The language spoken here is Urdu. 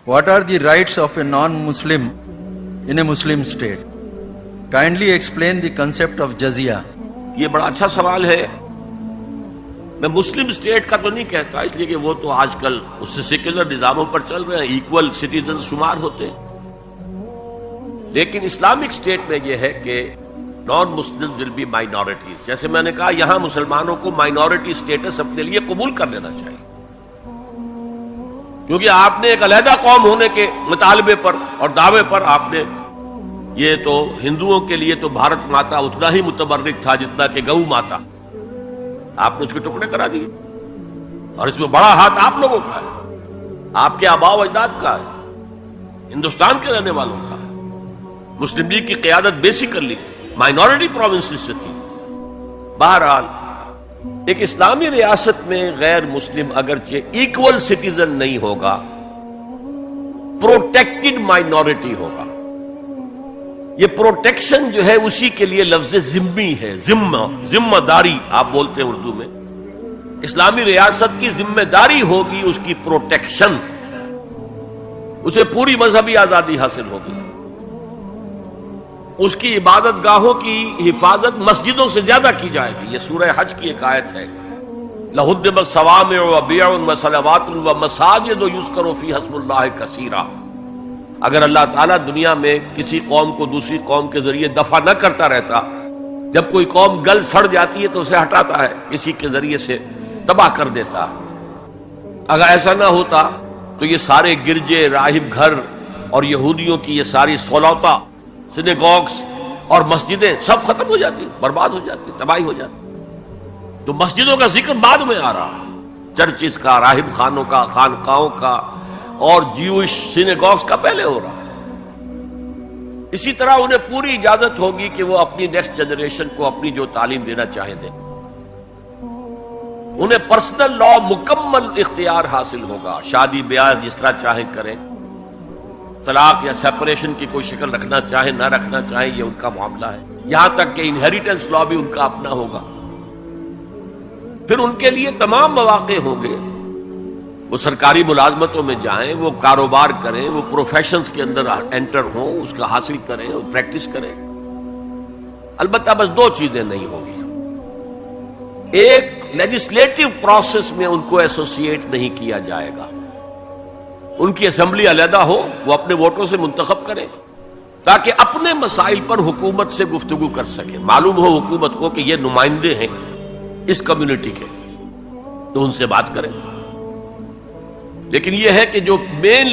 What are the rights of a non-Muslim in a Muslim state? Kindly explain the concept of jizya. یہ بڑا اچھا سوال ہے. میں مسلم اسٹیٹ کا تو نہیں کہتا، اس لیے کہ وہ تو آج کل اس سے سیکولر نظاموں پر چل رہے ہیں، ایکول سٹیزن شمار ہوتے ہیں. لیکن اسلامک اسٹیٹ میں یہ ہے کہ نان مسلم ول بی مائنورٹیز. جیسے میں نے کہا، یہاں مسلمانوں کو مائنورٹی اسٹیٹس اپنے لیے قبول کر لینا چاہیے، کیونکہ آپ نے ایک علیحدہ قوم ہونے کے مطالبے پر اور دعوے پر آپ نے، یہ تو ہندوؤں کے لیے تو بھارت ماتا اتنا ہی متبرک تھا جتنا کہ گو ماتا، آپ نے اس کے ٹکڑے کرا دیے. اور اس میں بڑا ہاتھ آپ لوگوں کا ہے، آپ کے آباء و اجداد کا ہے، ہندوستان کے رہنے والوں کا. مسلم لیگ کی قیادت بیسیکلی مائنورٹی پروونسز سے تھی. بہرحال ایک اسلامی ریاست میں غیر مسلم اگرچہ ایکول سٹیزن نہیں ہوگا، پروٹیکٹڈ مائنورٹی ہوگا. یہ پروٹیکشن جو ہے اسی کے لیے لفظ ذمہ ہے. ذمہ داری آپ بولتے ہیں اردو میں. اسلامی ریاست کی ذمہ داری ہوگی اس کی پروٹیکشن، اسے پوری مذہبی آزادی حاصل ہوگی. اس کی عبادت گاہوں کی حفاظت مسجدوں سے زیادہ کی جائے گی. یہ سورہ حج کی ایک آیت ہے، لَهُدِّمَ الصَّوَامِعُ وَبِيَعٌ وَصَلَوَاتٌ وَمَسَاجِدُ يُذْكَرُ فِيهَا اسْمُ اللَّهِ كَثِيرًا. اگر اللہ تعالیٰ دنیا میں کسی قوم کو دوسری قوم کے ذریعے دفع نہ کرتا رہتا، جب کوئی قوم گل سڑ جاتی ہے تو اسے ہٹاتا ہے، کسی کے ذریعے سے تباہ کر دیتا. اگر ایسا نہ ہوتا تو یہ سارے گرجے، راہب گھر اور یہودیوں کی یہ ساری سولوتا، سینیگوگز اور مسجدیں سب ختم ہو جاتی، برباد ہو جاتی، تباہی ہو جاتی. تو مسجدوں کا ذکر بعد میں آ رہا، چرچز کا، راہب خانوں کا، خانقاہوں کا اور جیوش سینیگوگز کا پہلے ہو رہا. اسی طرح انہیں پوری اجازت ہوگی کہ وہ اپنی نیکسٹ جنریشن کو اپنی جو تعلیم دینا چاہیں دیں. انہیں پرسنل لا مکمل اختیار حاصل ہوگا، شادی بیاہ جس طرح چاہیں کریں، طلاق یا سیپریشن کی کوئی شکل رکھنا چاہیں نہ رکھنا چاہیں یہ ان کا معاملہ ہے. یہاں تک کہ انہیریٹنس لا بھی ان کا اپنا ہوگا. پھر ان کے لیے تمام مواقع ہوں گے، وہ سرکاری ملازمتوں میں جائیں، وہ کاروبار کریں، وہ پروفیشنز کے اندر انٹر ہوں، اس کا حاصل کریں اور پریکٹس کریں. البتہ بس دو چیزیں نہیں ہوگی. ایک، لیجسلیٹو پروسیس میں ان کو ایسوسیٹ نہیں کیا جائے گا. ان کی اسمبلی علیحدہ ہو، وہ اپنے ووٹوں سے منتخب کریں تاکہ اپنے مسائل پر حکومت سے گفتگو کر سکیں. معلوم ہو حکومت کو کہ یہ نمائندے ہیں اس کمیونٹی کے، تو ان سے بات کریں. لیکن یہ ہے کہ جو مین